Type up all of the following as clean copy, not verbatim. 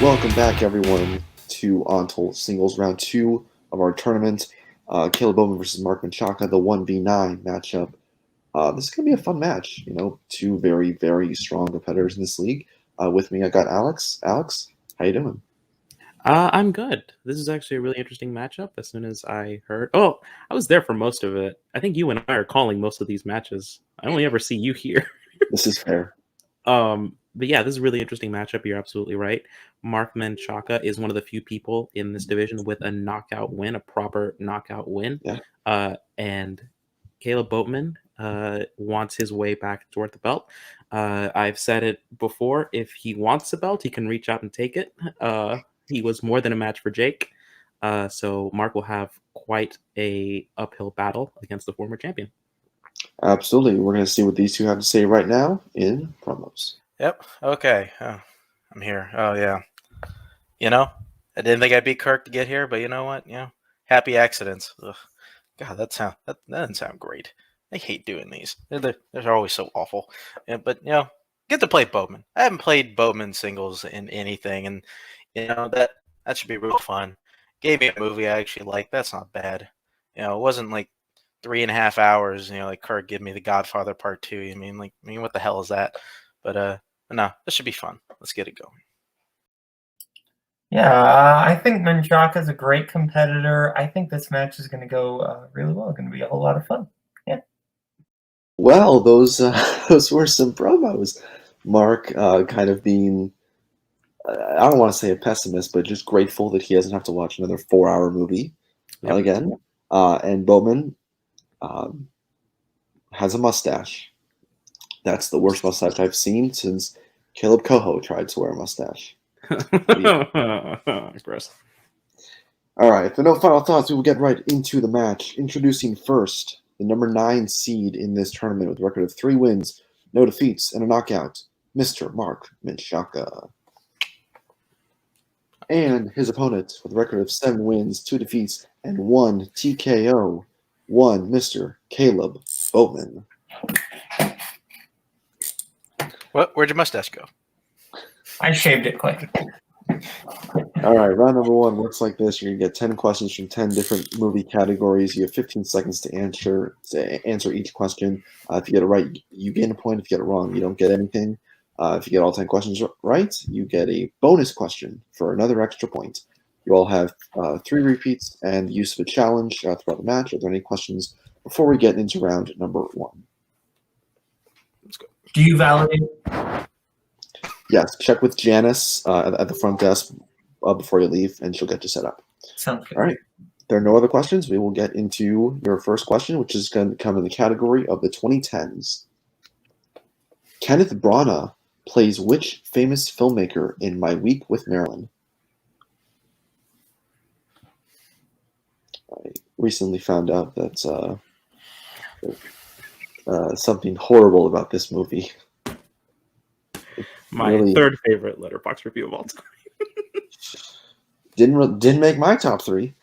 Welcome back, everyone, to Untitled Singles Round 2 of our tournament. Caleb Boatman versus Mark Menchaca, the 1v9 matchup. This is going to be a fun match. Two very, very strong competitors in this league. With me, I got Alex. Alex, how you doing? I'm good. This is actually a really interesting matchup. As soon as I heard, I was there for most of it. I think you and I are calling most of these matches. I only ever see you here. This is fair. But yeah, this is a really interesting matchup. You're absolutely right. Mark Menchaca is one of the few people in this division with a knockout win, a proper knockout win. Yeah. And Caleb Boatman wants his way back toward the belt. I've said it before. If he wants a belt, he can reach out and take it. He was more than a match for Jake. So Mark will have quite a uphill battle against the former champion. Absolutely. We're going to see what these two have to say right now in promos. Yep. Okay. I'm here. Oh yeah. I didn't think I beat Kirk to get here, but you know what? Happy accidents. Ugh. God, that doesn't sound great. I hate doing these. They're always so awful. Yeah, but get to play Boatman. I haven't played Boatman singles in anything, and that should be real fun. Gave me a movie I actually like. That's not bad. It wasn't like 3.5 hours. Like Kirk give me The Godfather Part 2. What the hell is that? But no, this should be fun. Let's get it going. Yeah, I think Menchaca is a great competitor. I think this match is going to go really well. It's going to be a whole lot of fun. Yeah. Well, those were some promos. Mark kind of being, I don't want to say a pessimist, but just grateful that he doesn't have to watch another 4-hour movie again. And Boatman has a mustache. That's the worst mustache I've seen since Caleb Coho tried to wear a mustache. Gross. All right, for no final thoughts, we will get right into the match. Introducing first the number 9 seed in this tournament with a record of 3 wins, no defeats, and a knockout, Mr. Mark Menchaca. And his opponent with a record of 7 wins, 2 defeats, and 1 TKO, Mr. Caleb Boatman. Where'd your mustache go? I shaved it quick. All right, round number 1 looks like this. You're going to get 10 questions from 10 different movie categories. You have 15 seconds to answer each question. If you get it right, you gain a point. If you get it wrong, you don't get anything. If you get all 10 questions right, you get a bonus question for another extra point. You all have 3 repeats and the use of a challenge throughout the match. Are there any questions before we get into round number 1? Let's go. Do you validate? Yes, check with Janice at the front desk before you leave, and she'll get you set up. Sounds good. All right. There are no other questions. We will get into your first question, which is going to come in the category of the 2010s. Kenneth Branagh plays which famous filmmaker in My Week with Marilyn? I recently found out that something horrible about this movie. My third favorite Letterboxd review of all time. Didn't make my top 3.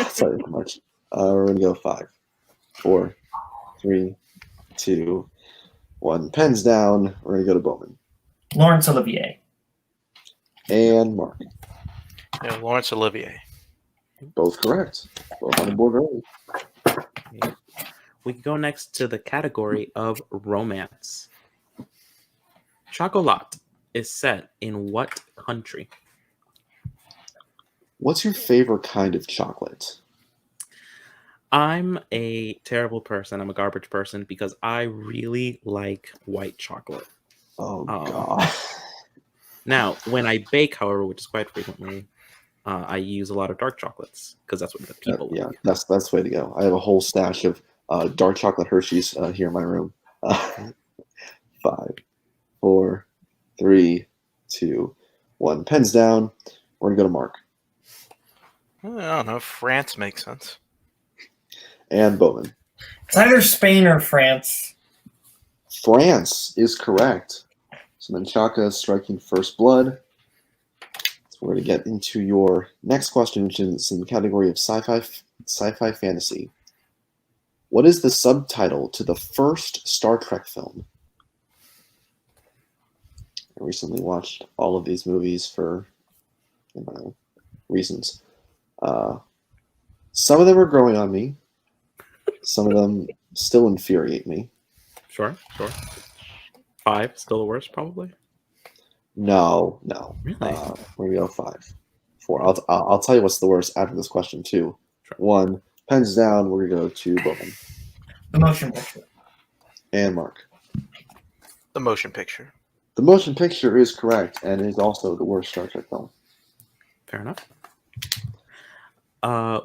Sorry so much. We're gonna go 5, 4, 3, 2, 1. Pens down. We're gonna go to Boatman. Laurence Olivier. And Mark. Yeah, Laurence Olivier. Both correct. Both on the board early. We can go next to the category of romance. Chocolat is set in what country? What's your favorite kind of chocolate? I'm a terrible person. I'm a garbage person because I really like white chocolate. Oh, God. Now, when I bake, however, which is quite frequently, I use a lot of dark chocolates because that's what the people like. Yeah, that's the way to go. I have a whole stash of dark chocolate Hershey's here in my room. 5, 4, 3, 2, 1. Pens down. We're going to go to Mark. I don't know. France makes sense. And Boatman. It's either Spain or France. France is correct. So Menchaca is striking first blood. So we're going to get into your next question, which is in the category of sci-fi fantasy. What is the subtitle to the first Star Trek film? I recently watched all of these movies for in my reasons. Some of them are growing on me. Some of them still infuriate me. Sure. 5, still the worst, probably. No. Really? We're gonna go 5. 4. I'll tell you what's the worst after this question too. Sure. 1. Pens down. We're gonna go to Boatman The motion picture. and Mark. The motion picture. The motion picture is correct and is also the worst Star Trek film. Fair enough.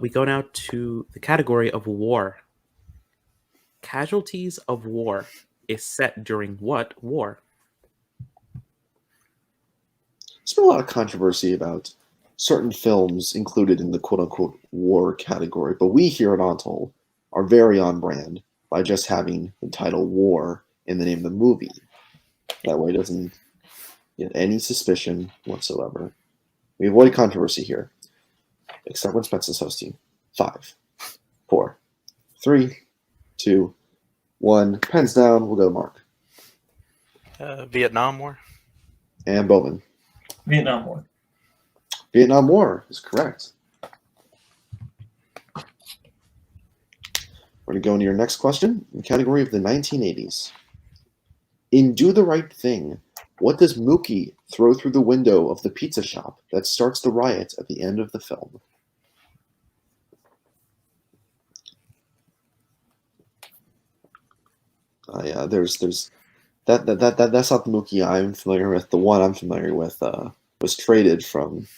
We go now to the category of war. Casualties of War is set during what war? There's been a lot of controversy about certain films included in the quote-unquote war category, but we here at Untitled are very on brand by just having the title war in the name of the movie. That way it doesn't get any suspicion whatsoever. We avoid controversy here, except when Spencer's hosting. 5, 4, 3, 2, 1. Pens down. We'll go Mark. Vietnam War. And Boatman. Vietnam War. Vietnam War is correct. We're going to go into your next question in the category of the 1980s. In Do the Right Thing, what does Mookie throw through the window of the pizza shop that starts the riot at the end of the film? Yeah, there's that's not the Mookie I'm familiar with. The one I'm familiar with was traded from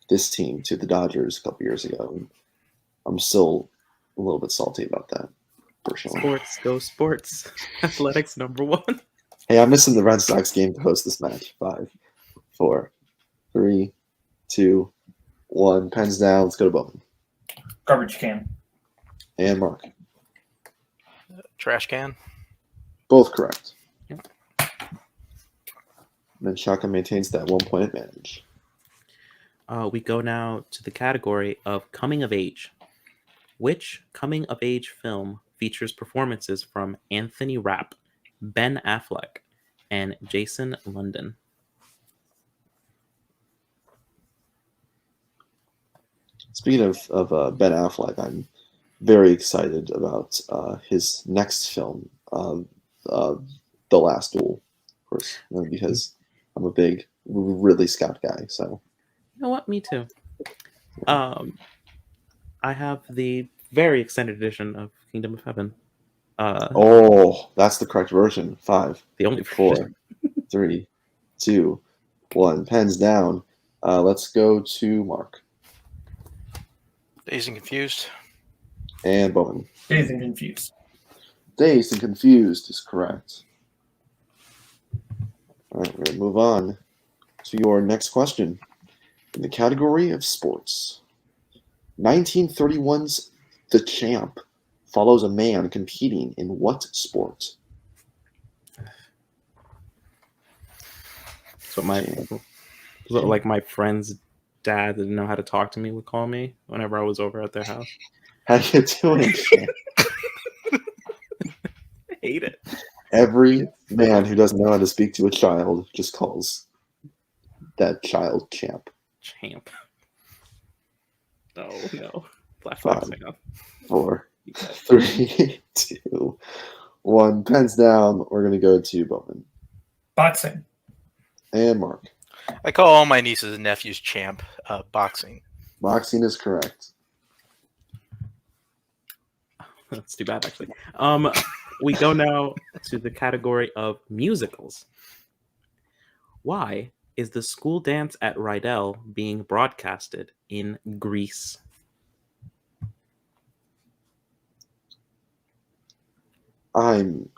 this team to the Dodgers a couple years ago. And I'm still a little bit salty about that, personally. Sports, go sports. Athletics number 1. Hey, I'm missing the Red Sox game to host this match. 5, 4, 3, 2, 1. Pens down. Let's go to Boatman. Garbage can. And Mark. Trash can. Both correct. Yep. Menchaca maintains that 1-point advantage. We go now to the category of coming of age. Which coming of age film features performances from Anthony Rapp, Ben Affleck, and Jason London? Speaking of Ben Affleck, I'm very excited about his next film, The Last Duel, of course, because I'm a big Ridley Scott guy. So, You know what? Me too. I have the very extended edition of Kingdom of Heaven. That's the correct version. 5, The only 4, 3, 2, 1. Pens down. Let's go to Mark. Dazed and Confused. And Bowen. Dazed and Confused. Dazed and Confused is correct. All right, we're going to move on to your next question in the category of sports. 1931's The Champ follows a man competing in what sport? So my friend's dad that didn't know how to talk to me would call me whenever I was over at their house. How you doing, Champ? I hate it. Every man who doesn't know how to speak to a child just calls that child Champ. Champ. No. Black 5, flags. 4, 3, 2, 1. Pens down. We're going to go to Boatman. Boxing. And Mark. I call all my nieces and nephews Champ. Boxing. Boxing is correct. That's too bad, actually. We go now to the category of musicals. Why is the school dance at Rydell being broadcasted in Greece? I'm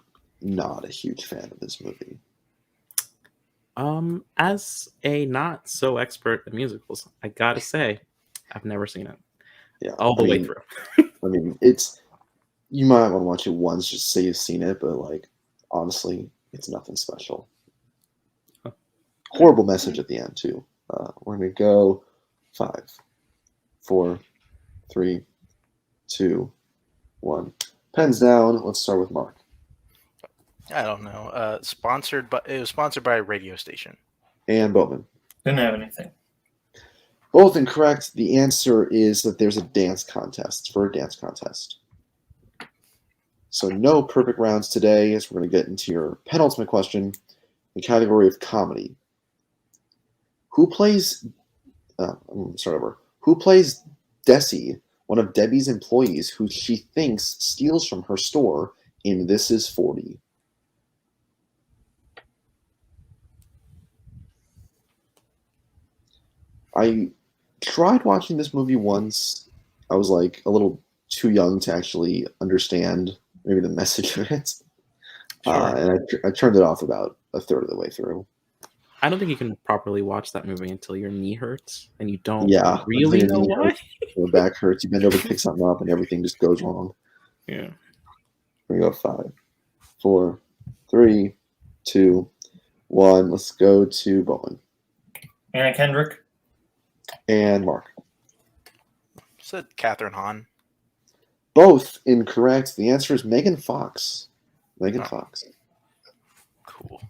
not a huge fan of this movie. As a not so expert at musicals, I gotta say, I've never seen it. Yeah, All the way through. I mean, you might want to watch it once just to say you've seen it, but like honestly, it's nothing special. Huh. Horrible message at the end too. We're gonna go 5, 4, 3, 2, 1. Pens down. Let's start with Mark. I don't know. It was sponsored by a radio station. And Boatman. Didn't have anything. Both incorrect. The answer is that there's a dance contest. For a dance contest. So no perfect rounds today, as we're going to get into your penultimate question, the category of comedy. Who plays? I'm going to start over. Who plays Desi, one of Debbie's employees, who she thinks steals from her store in This Is 40? I tried watching this movie once. I was like a little too young to actually understand maybe the message of it. Sure. And I turned it off about a third of the way through. I don't think you can properly watch that movie until your knee hurts and you don't Yeah, really until know your knee why. hurts, your back hurts, you bend over to pick something up, and everything just goes wrong. Yeah. Here we go. 5, 4, 3, 2, 1. Let's go to Bowen Anna Kendrick. and Mark. Said Catherine Hahn. Both incorrect. The answer is Megan Fox. Megan Oh. Fox. Cool.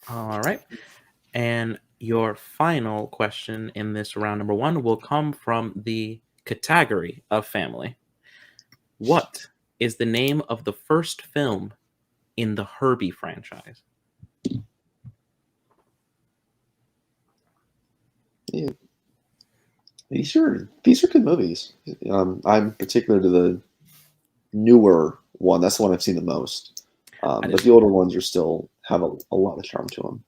All right. And your final question in this round number 1 will come from the category of family. What is the name of the first film in the Herbie franchise? Yeah. These are good movies. I'm particular to the newer one. That's the one I've seen the most. But the older ones are still have a lot of charm to them.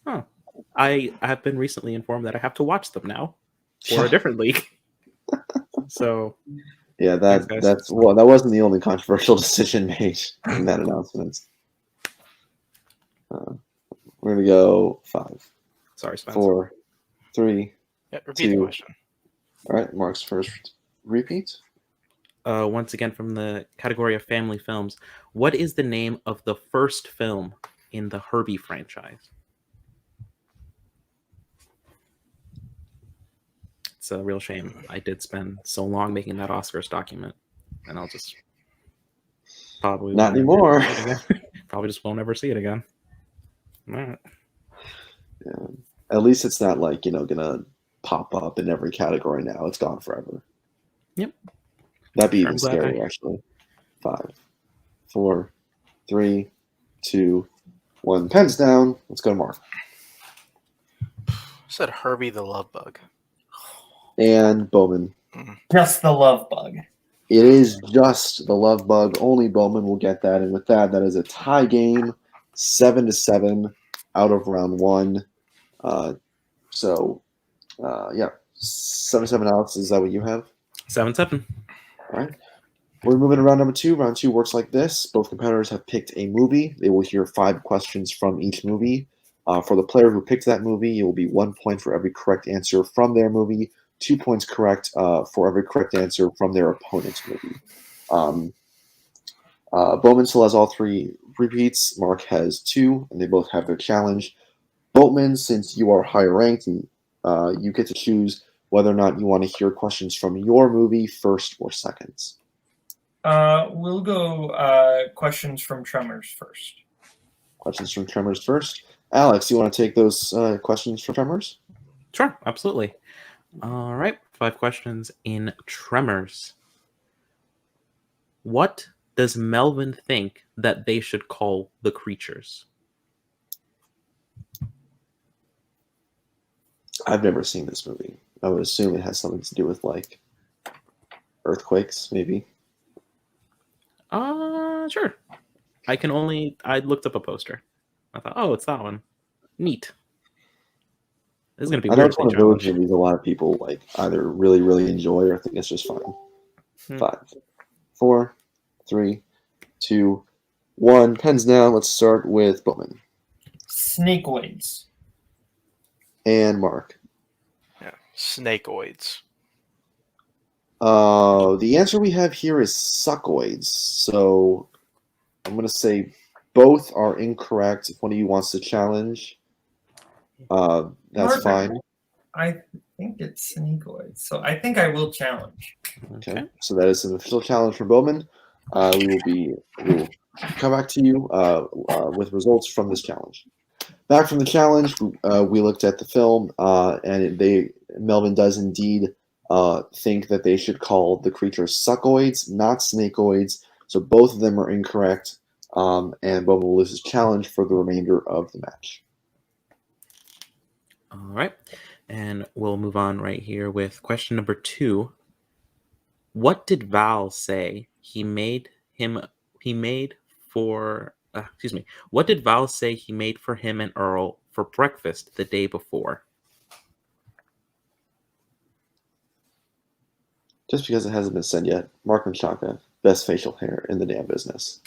Huh. I have been recently informed that I have to watch them now for a different league. So yeah, thanks, guys. that wasn't the only controversial decision made in that announcement. We're gonna go 5, Sorry, Spence. 4, 3. Yeah, repeat the 2. question. All right, Mark's first repeat. Once again from the category of family films, what is the name of the first film in the Herbie franchise? It's a real shame. I did spend so long making that Oscars document, and I'll just probably Not won't ever anymore. see it again. Probably just won't ever see it again. All right. Yeah. At least it's not like gonna pop up in every category now. It's gone forever. Yep. That'd be Sure, even I'm glad scarier, actually. 5, 4, 3, 2, 1. Pens down. Let's go to Mark. Said Herbie the Love Bug. And Bowman. Just the love bug. It is just the love bug. Only Bowman will get that. And with that, that is a tie game. 7-7 out of round 1. Yeah. 7-7, Alex. Is that what you have? 7-7. All right. We're moving to round number 2. Round 2 works like this. Both competitors have picked a movie. They will hear 5 questions from each movie. For the player who picked that movie, it will be 1 point for every correct answer from their movie, 2 points correct for every correct answer from their opponent's movie. Bowman still has all 3 repeats. Mark has 2, and they both have their challenge. Boatman, since you are higher ranked, you get to choose whether or not you want to hear questions from your movie first or second. We'll go questions from Tremors first. Questions from Tremors first. Alex, you want to take those questions from Tremors? Sure, absolutely. All right, 5 questions in Tremors. What does Melvin think that they should call the creatures? I've never seen this movie. I would assume it has something to do with like earthquakes, maybe. Sure. I looked up a poster. I thought, oh, it's that one. Neat. This is gonna be I know weird. it's one of those movies a lot of people like either really, really enjoy or think it's just fun. 5, 4, 3, 2, 1. Pens down. Let's start with Bowman. Snakeoids. And Mark. Yeah, snakeoids. The answer we have here is suckoids. So I'm going to say both are incorrect. If one of you wants to challenge, that's Mark, fine. I think it's snakeoids. So I think I will challenge. Okay. So that is an official challenge for Bowman. We will come back to you with results from this challenge. Back from the challenge, we looked at the film, and Melvin does indeed think that they should call the creatures suckoids, not snakeoids. So both of them are incorrect, and Boatman will lose his challenge for the remainder of the match. All right. And we'll move on right here with question number 2. What did Val say what did Val say he made for him and Earl for breakfast the day before? Just because it hasn't been said yet, Mark Menchaca, best facial hair in the damn business.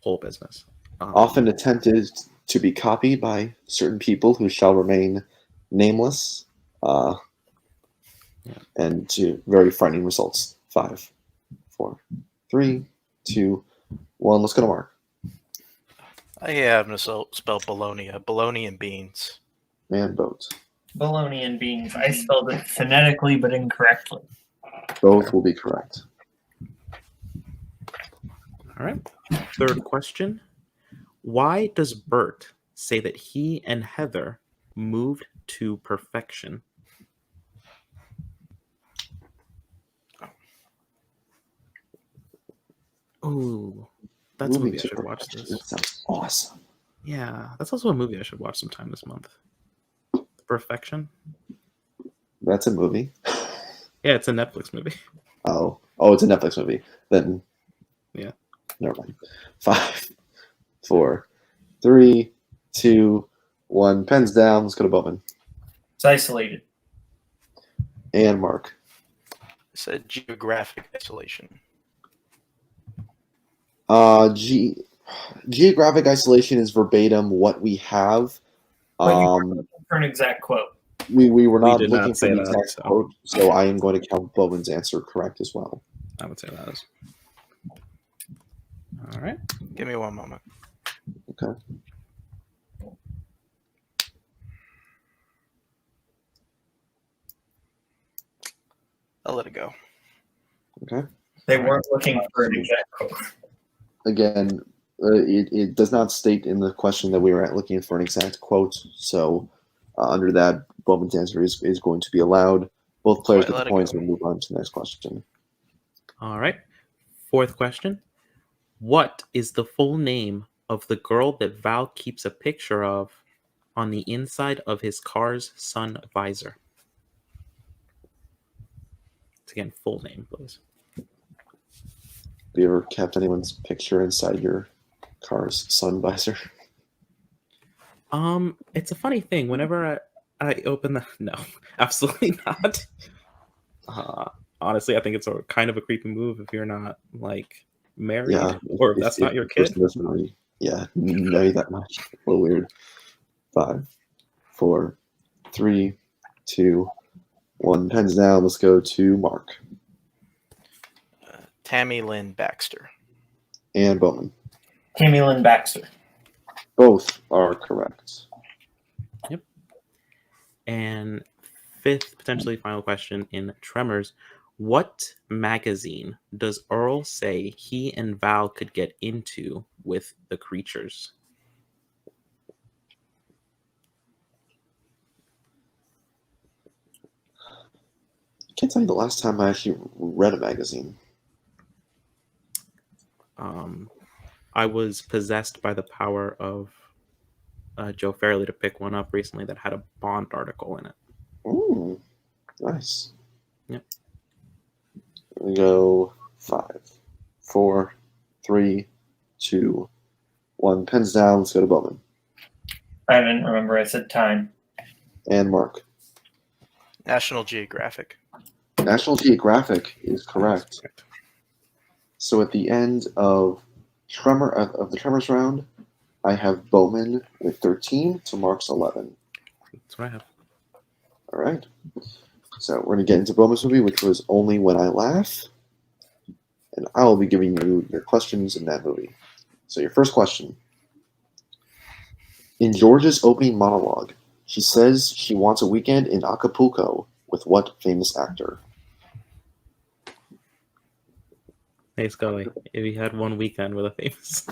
Whole business. Often attempted to be copied by certain people who shall remain nameless, and to very frightening results. 5, 4, 3, 2, 1. Let's go to Mark. I have to spell bologna. Bologna and beans. And Boat. Bologna and beans. I spelled it phonetically but incorrectly. Both will be correct. All right. Third question. Why does Bert say that he and Heather moved to perfection? Oh, that's a movie I should watch this. That sounds awesome. Yeah, that's also a movie I should watch sometime this month. Perfection. That's a movie. Yeah, it's a Netflix movie. Oh, it's a Netflix movie. Then, yeah, never mind. 5, 4, 3, 2, 1. Pens down. Let's go to Boatman. It's isolated. And Mark. I said geographic isolation. Geographic isolation is verbatim what we have. But you were looking for an exact quote. We were not did looking not for say the that, exact quote, so I am going to count Boatman's answer correct as well. I would say that is. All right. Give me one moment. Okay. I'll let it go. Okay. They weren't looking for an exact quote. Again, it does not state in the question that we were looking for an exact quote, so under that, Boatman's answer is going to be allowed. Both players get the points. We'll move on to the next question. All right. Fourth question. What is the full name of the girl that Val keeps a picture of on the inside of his car's sun visor? It's again, full name, please. Have you ever kept anyone's picture inside your car's sun visor? It's a funny thing. Whenever I open the no, absolutely not. Honestly, I think it's a kind of a creepy move if you're not like married, or if that's not your kid. Really, know you that much. A little weird. 5, 4, 3, 2, 1. Pens down. Let's go to Mark. Tammy Lynn Baxter. And Boatman. Tammy Lynn Baxter. Both are correct. Yep. And fifth, potentially final question in Tremors. What magazine does Earl say he and Val could get into with the creatures? I can't tell you the last time I actually read a magazine. I was possessed by the power of Joe Fairley to pick one up recently that had a Bond article in it. Ooh, nice. Yep. We go 5, 4, 3, 2, 1. Pens down. Let's go to Boatman. I didn't remember. I said time. And Mark. National Geographic. National Geographic is correct. So at the end of the Tremors round, I have Boatman with 13 to Mark's 11. That's what I have. All right. So we're going to get into Boatman's movie, which was Only When I Laugh. And I will be giving you your questions in that movie. So your first question. In George's opening monologue, she says she wants a weekend in Acapulco with what famous actor? Hey, Scully, if you had one weekend with a famous...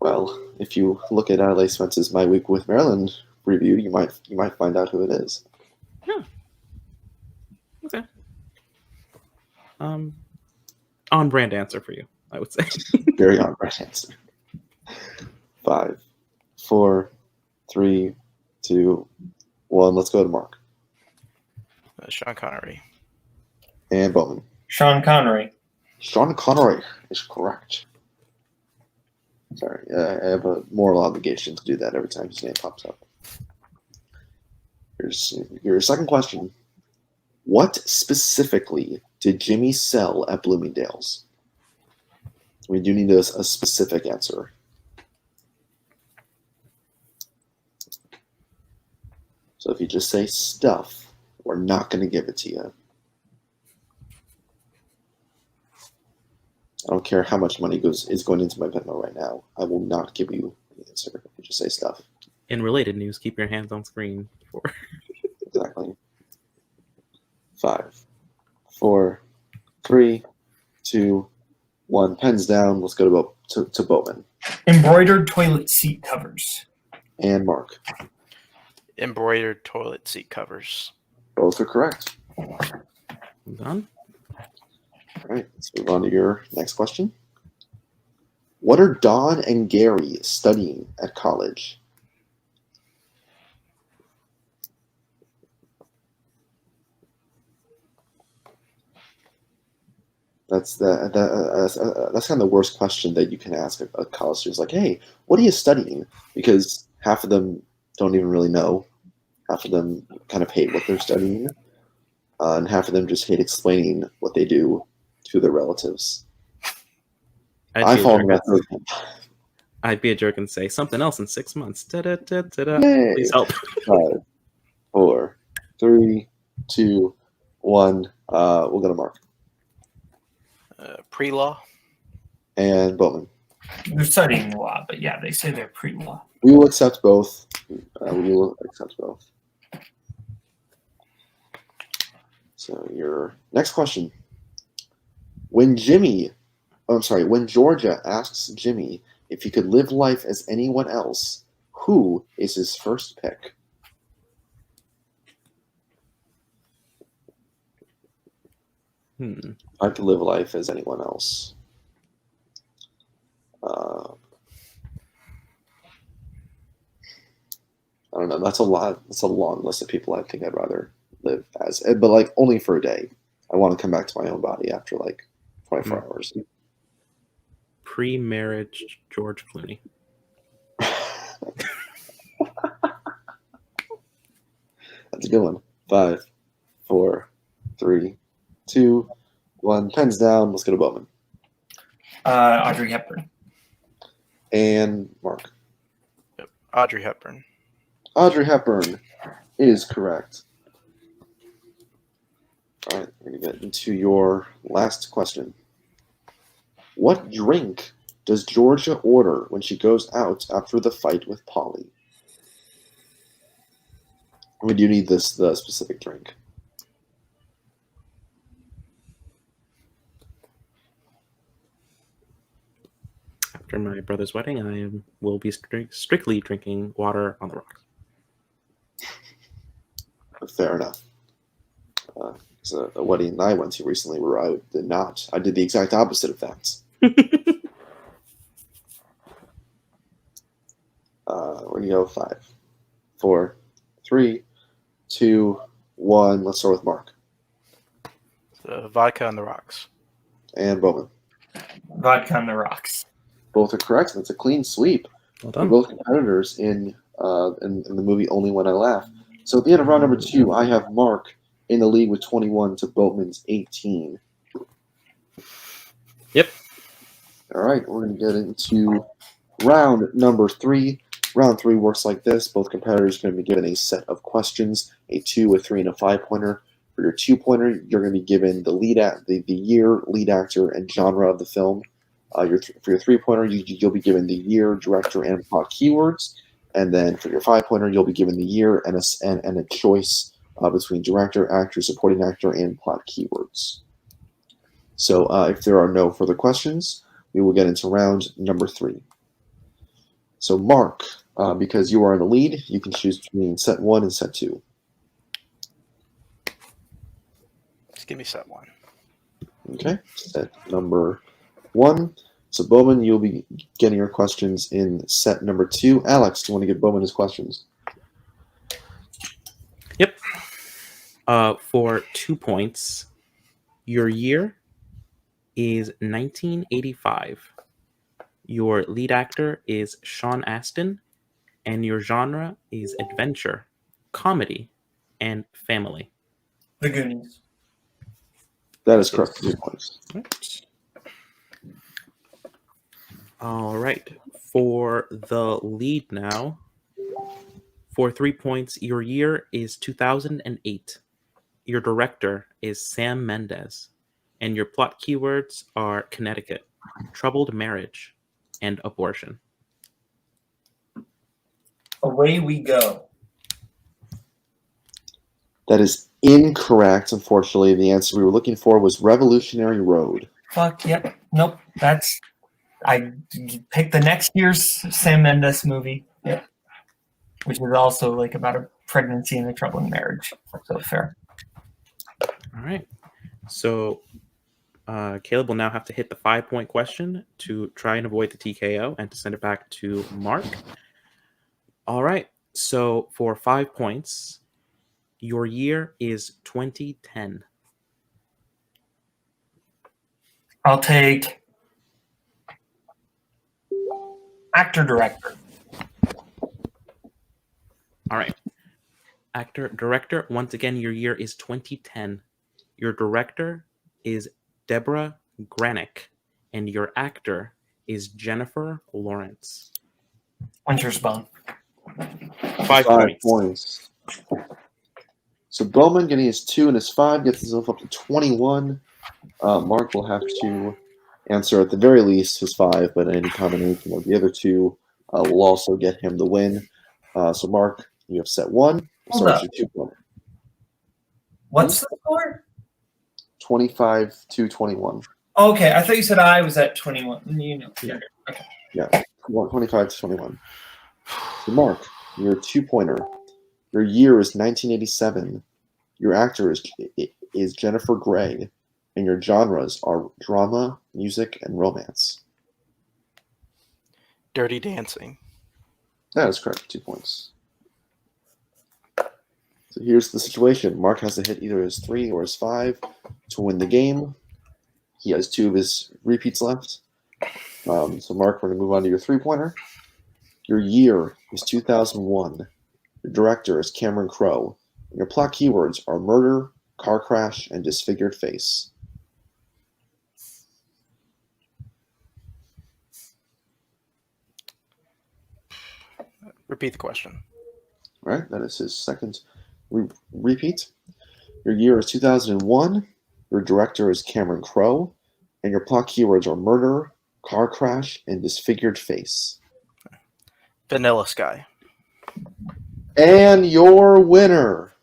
Well, if you look at Adelaide Spence's My Week with Maryland review, you might find out who it is. On brand answer for you, I would say. Very on brand answer. 5, 4, 3, 2, 1. Let's go to Mark. Sean Connery. And Boatman. Sean Connery. Sean Connery is correct. Sorry, I have a moral obligation to do that every time his name pops up. Here's your second question. What specifically did Jimmy sell at Bloomingdale's? We do need a specific answer. So if you just say stuff, we're not going to give it to you. I don't care how much money is going into my Venmo right now. I will not give you the answer if you just say stuff. In related news, keep your hands on screen for Exactly. 5, 4, 3, 2, 1. Pens down. Let's go to Boatman. Embroidered toilet seat covers. And Mark. Embroidered toilet seat covers. Both are correct. done. All right, let's move on to your next question. What are Don and Gary studying at college? That's kind of the worst question that you can ask a college student. It's like, hey, what are you studying? Because half of them don't even really know. Half of them kind of hate what they're studying. And half of them just hate explaining what they do to their relatives. I'd be a jerk and say something else in 6 months. Da-da-da-da-da. Yay. Please help. 5, 4, 3, 2, 1. We'll go to Mark. Pre-law. And Boatman. They're studying law, but yeah, they say they're pre-law. We will accept both. So your next question. When Georgia asks Jimmy if he could live life as anyone else, who is his first pick? I could live life as anyone else. I don't know. That's a lot. That's a long list of people I think I'd rather live as, but like only for a day. I want to come back to my own body after like 24 hours. Pre-marriage George Clooney. That's a good one. 5, 4, 3, 2, 1. Pens down. Let's go to Boatman. Audrey Hepburn. And Mark. Yep. Audrey Hepburn. Audrey Hepburn is correct. All right, we're going to get into your last question. What drink does Georgia order when she goes out after the fight with Polly? I mean, do you need the specific drink? After my brother's wedding, I will be strictly drinking water on the rocks. Fair enough. So a wedding I went to recently where I did not. I did the exact opposite of that. We're going to go 5, 4, 3, 2, 1. Let's start with Mark. Vodka on the rocks. And Boatman. Vodka on the rocks. Both are correct. That's a clean sweep. Well They're done. both competitors in the movie Only When I Laugh. So at the end of round number 2, I have Mark in the lead with 21 to Boatman's 18. Yep. All right, we're going to get into round number 3. Round 3 works like this. Both competitors are going to be given a set of questions, a 2, a 3, and a 5-pointer. For your 2-pointer, you're going to be given the year, lead actor, and genre of the film. For your 3-pointer, you'll be given the year, director, and plot keywords. And then for your 5-pointer, you'll be given the year and a choice between director, actor, supporting actor, and plot keywords. So if there are no further questions, we will get into round number 3. So Mark, because you are in the lead, you can choose between set 1 and set 2. Just give me set 1. Okay, set number 1. So Bowman, you'll be getting your questions in set number 2. Alex, do you want to give Bowman his questions? Yep. For 2 points, your year is 1985. Your lead actor is Sean Astin, and your genre is adventure, comedy, and family. The Goonies. That is correct. 2 points. All right. For the lead now, for 3 points, your year is 2008. Your director is Sam Mendes, and your plot keywords are Connecticut, troubled marriage, and abortion. Away we go. That is incorrect, unfortunately. The answer we were looking for was Revolutionary Road. Fuck, yep. Nope. I picked the next year's Sam Mendes movie. Yep. Which is also like about a pregnancy and a troubling marriage. So fair. All right. So Caleb will now have to hit the 5-point question to try and avoid the TKO and to send it back to Mark. All right. So for 5 points, your year is 2010. I'll take actor-director. All right. Actor, director, once again, your year is 2010. Your director is Deborah Granick, and your actor is Jennifer Lawrence. Winter's Bone. 5 points. So Bowman getting his 2 and his 5 gets himself up to 21. Mark will have to answer at the very least his 5, but any combination of the other 2 will also get him the win. So Mark, you have set 1. Hold up. Your 2 pointer. What's the score? 25 to 21. Okay, I thought you said I was at 21. You know. Yeah. Okay. Yeah, 25 to 21. So Mark, your 2 pointer. Your year is 1987. Your actor is Jennifer Grey, and your genres are drama, music, and romance. Dirty Dancing. That is correct. 2 points. So here's the situation. Mark has to hit either his 3 or his 5 to win the game. He has 2 of his repeats left. So Mark, we're going to move on to your 3-pointer. Your year is 2001. Your director is Cameron Crowe. And your plot keywords are murder, car crash, and disfigured face. Repeat the question. All right, that is his second repeat. Your year is 2001. Your director is Cameron Crowe. And your plot keywords are murder, car crash, and disfigured face. Vanilla Sky. And your winner.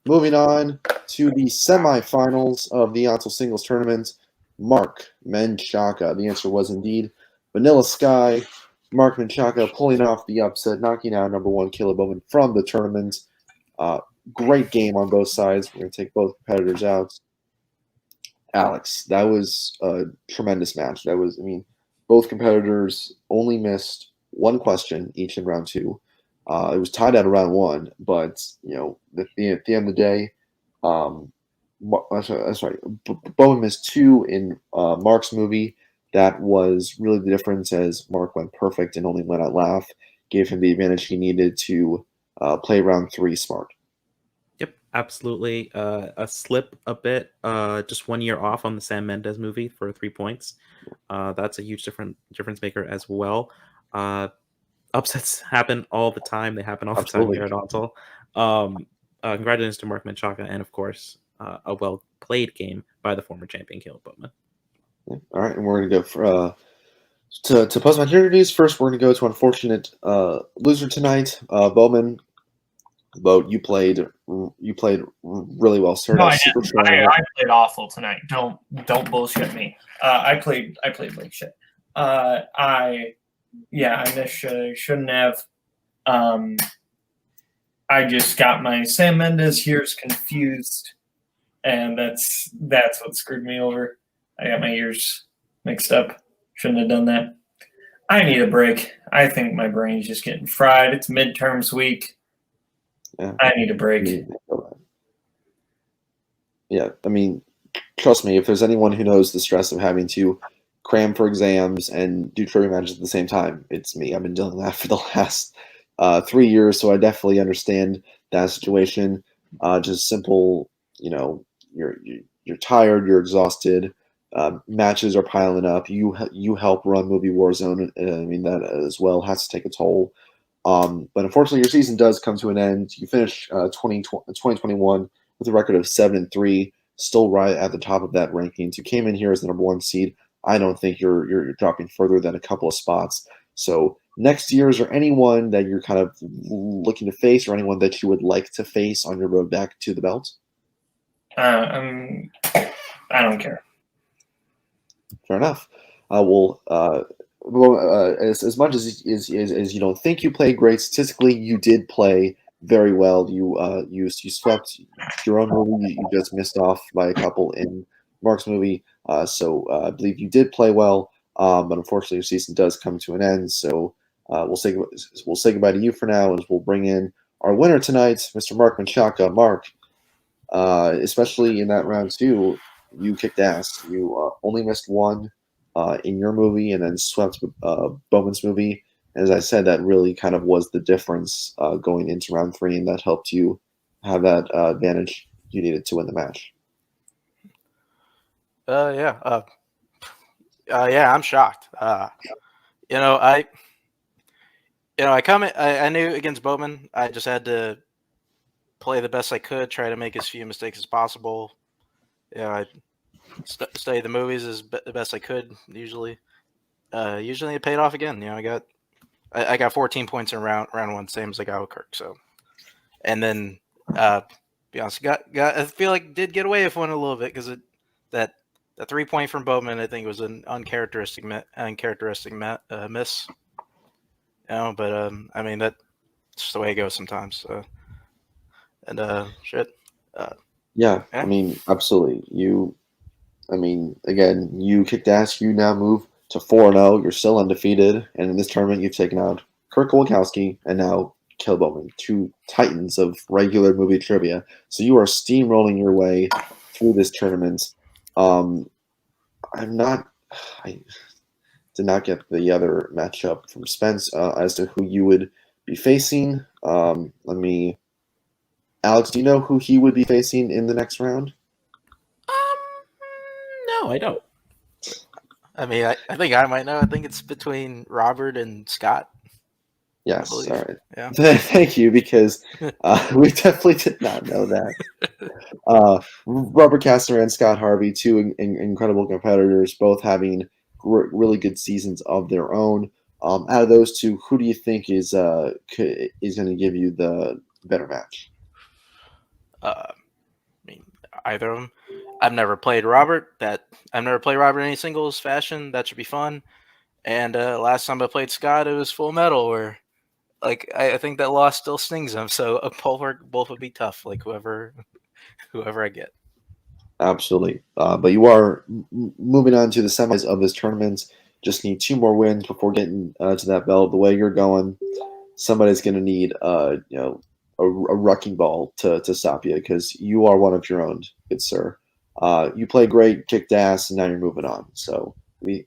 Moving on to the semifinals of the Untitled Singles Tournament, Mark Menchaca. The answer was indeed Vanilla Sky. Mark Menchaca pulling off the upset, knocking out number 1 Caleb Boatman from the tournament. Great game on both sides. We're going to take both competitors out. Alex, that was a tremendous match. Both competitors only missed 1 question each in round 2. It was tied out around 1, but at the end of the day, that's right. Bowen missed 2 in Mark's movie. That was really the difference, as Mark went perfect and only went out laugh, gave him the advantage he needed to play round 3 smart. Yep, absolutely. A slip a bit, just 1 year off on the Sam Mendes movie for 3 points. That's a huge difference maker as well. Upsets happen all the time. They happen all the time here at Ontal. Congratulations to Mark Menchaca, and of course, a well-played game by the former champion Caleb Boatman. All right, and we're going to go to post-match interviews. First, we're going to go to unfortunate loser tonight, Bowman. Boat, you played really well, sir. No, I didn't. I played awful tonight. Don't bullshit me. I played like shit. I missed shit I shouldn't have. I just got my Sam Mendes years confused, and that's what screwed me over. I got my ears mixed up. Shouldn't have done that. I need a break. I think my brain's just getting fried. It's midterms week. Yeah. I need a break. Yeah, I mean, trust me, if there's anyone who knows the stress of having to cram for exams and do trivia matches at the same time, it's me. I've been dealing with that for the last 3 years, so I definitely understand that situation. Just simple, you're tired, you're exhausted. Matches are piling up. You help run Movie Warzone. I mean, that as well has to take a toll. But unfortunately, your season does come to an end. You finish 2021 with a record of 7-3, still right at the top of that rankings. You came in here as the number 1 seed. I don't think you're dropping further than a couple of spots. So next year, is there anyone that you're kind of looking to face, or anyone that you would like to face on your road back to the belt? I don't care. Fair enough. As much as you don't think you played great, statistically, you did play very well. You swept your own movie. You just missed off by a couple in Mark's movie. So I believe you did play well. But unfortunately, your season does come to an end. So we'll say goodbye to you for now, and we'll bring in our winner tonight, Mr. Mark Menchaca. Mark, especially in that round 2, you kicked ass. You only missed one in your movie, and then swept Bowman's movie. As I said, that really kind of was the difference going into round 3, and that helped you have that advantage you needed to win the match. Yeah, I'm shocked. I knew against Boatman, I just had to play the best I could, try to make as few mistakes as possible. I study the movies the best I could. Usually it paid off again. I got 14 points in round 1, same as I got with Kirk. So, and then be honest, I feel like did get away with one a little bit because that 3-point from Boatman, I think it was an uncharacteristic miss. But I mean that's just the way it goes sometimes. Shit. Yeah, I mean, absolutely. Again, you kicked ass. You now move to 4-0. You're still undefeated, and in this tournament, you've taken out Kirk Kowalkowski and now Caleb Boatman, 2 titans of regular movie trivia. So you are steamrolling your way through this tournament. I did not get the other matchup from Spence as to who you would be facing. Alex, do you know who he would be facing in the next round? No, I don't. I mean, I think I might know. I think it's between Robert and Scott. Yes, all right. Yeah. Thank you, because we definitely did not know that. Robert Kastner and Scott Harvey, 2 incredible competitors, both having really good seasons of their own. Out of those 2, who do you think is going to give you the better match? I mean, either of them. I've never played Robert. I've never played Robert in any singles fashion. That should be fun. And last time I played Scott, it was Full Metal, where I think that loss still stings him. So both would be tough. Like whoever I get. Absolutely. But you are moving on to the semis of this tournament. Just need 2 more wins before getting to that belt. The way you're going, somebody's going to need a wrecking ball to stop you, because you are one of your own, good sir. You played great, kicked ass, and now you're moving on. So we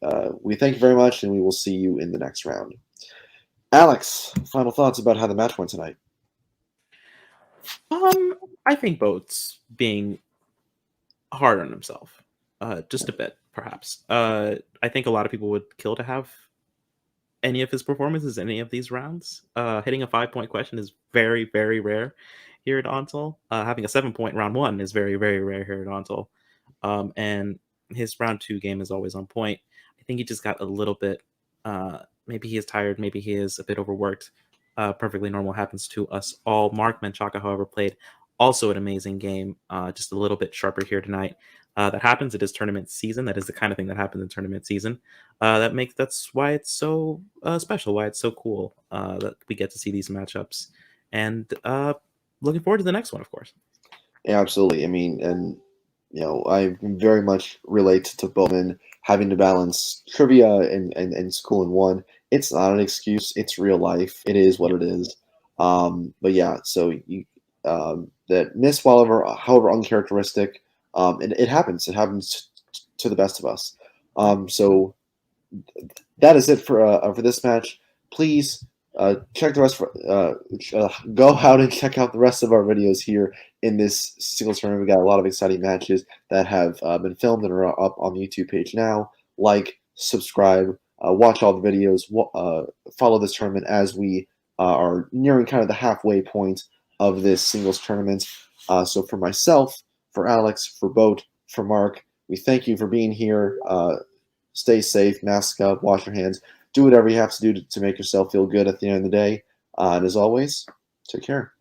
thank you very much, and we will see you in the next round. Alex, final thoughts about how the match went tonight? I think Boat's being hard on himself, just a bit, perhaps. I think a lot of people would kill to have any of his performances, any of these rounds. Hitting a 5-point question is very, very rare here at Ontal. Having a 7-point round 1 is very, very rare here at Ontal. And his round 2 game is always on point. I think he just got a little bit, maybe he is tired, maybe he is a bit overworked. Perfectly normal, happens to us all. Mark Menchaca, however, played also an amazing game, just a little bit sharper here tonight. That happens. It is tournament season. That is the kind of thing that happens in tournament season. That's why it's so special. Why it's so cool that we get to see these matchups. And looking forward to the next one, of course. Yeah, absolutely. I mean, and I very much relate to Boatman having to balance trivia and school in one. It's not an excuse. It's real life. It is what it is. But yeah, so that miss, however uncharacteristic, it happens. It happens to the best of us. So that is it for this match. Please check the rest. Go out and check out the rest of our videos here in this singles tournament. We got a lot of exciting matches that have been filmed and are up on the YouTube page now. Like, subscribe, watch all the videos, follow this tournament as we are nearing kind of the halfway point of this singles tournament. So for myself, for Alex, for Boat, for Mark, we thank you for being here. Stay safe, mask up, wash your hands, do whatever you have to do to make yourself feel good at the end of the day. And as always, take care.